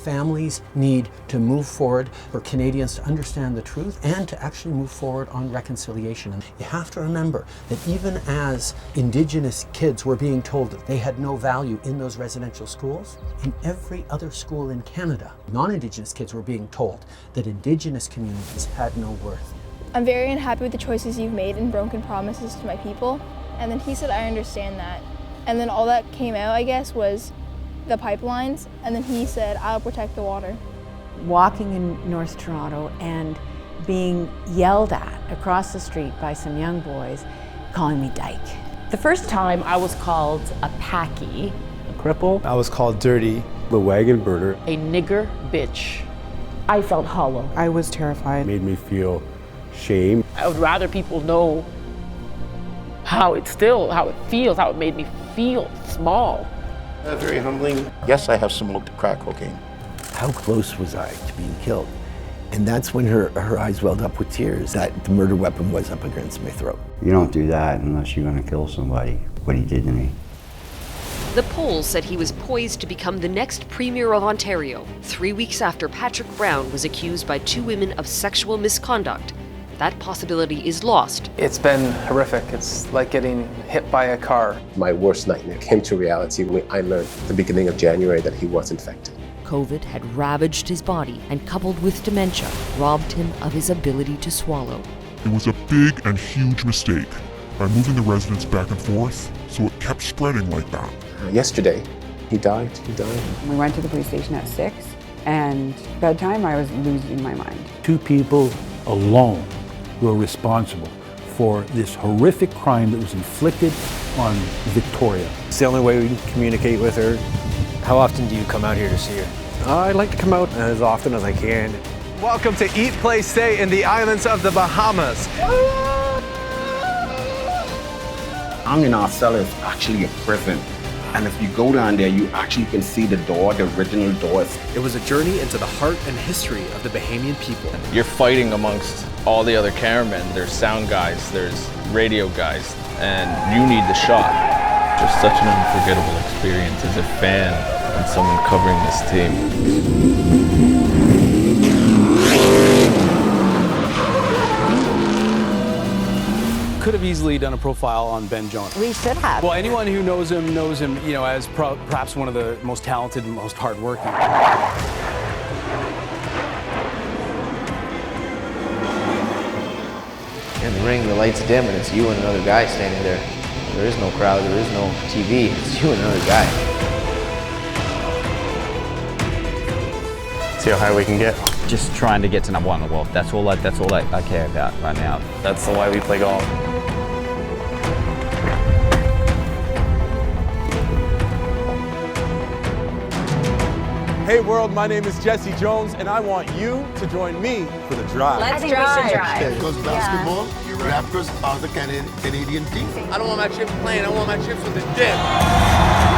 Families need to move forward for Canadians to understand the truth and to actually move forward on reconciliation. And you have to remember that even as Indigenous kids were being told that they had no value in those residential schools, in every other school in Canada, non-Indigenous kids were being told that Indigenous communities had no worth. I'm very unhappy with the choices you've made and broken promises to my people. And then he said, I understand that. And then all that came out, I guess, was the pipelines. And then he said, I'll protect the water. Walking in North Toronto and being yelled at across the street by some young boys, calling me dyke. The first time I was called a packy, a cripple. I was called dirty, the wagon burner, a nigger bitch. I felt hollow. I was terrified. It made me feel shame. I would rather people know how it feels, how it made me feel small. Very humbling. Yes, I have smoked crack cocaine. How close was I to being killed? And that's when her eyes welled up with tears, that the murder weapon was up against my throat. You don't do that unless you're gonna kill somebody, what he did to me. The polls said he was poised to become the next Premier of Ontario, 3 weeks after Patrick Brown was accused by 2 women of sexual misconduct. That possibility is lost. It's been horrific. It's like getting hit by a car. My worst nightmare came to reality when I learned at the beginning of January that he was infected. COVID had ravaged his body and, coupled with dementia, robbed him of his ability to swallow. It was a big and huge mistake by moving the residents back and forth, so it kept spreading like that. Yesterday, he died. We went to the police station at 6, and bedtime I was losing my mind. 2 people alone were responsible for this horrific crime that was inflicted on Victoria. It's the only way we can communicate with her. How often do you come out here to see her? I like to come out as often as I can. Welcome to Eat, Play, Stay in the islands of the Bahamas. Hanging our cell is actually a prison. And if you go down there, you actually can see the door, the original doors. It was a journey into the heart and history of the Bahamian people. You're fighting amongst all the other cameramen. There's sound guys, there's radio guys, and you need the shot. Just such an unforgettable experience as a fan and someone covering this team. Could have easily done a profile on Ben.Jonah. We should have. Well, anyone who knows him, as perhaps one of the most talented and most hardworking. In the ring, the lights dim, and it's you and another guy standing there. There is no crowd, there is no TV, it's you and another guy. See how high we can get. Just trying to get to #1 in the world. That's all I care about right now. That's the why we play golf. Hey world, my name is Jesse Jones, and I want you to join me for the drive. Let's drive. Because basketball, Raptors are the Canadian team. I don't want my chips plain, I want my chips with a dip.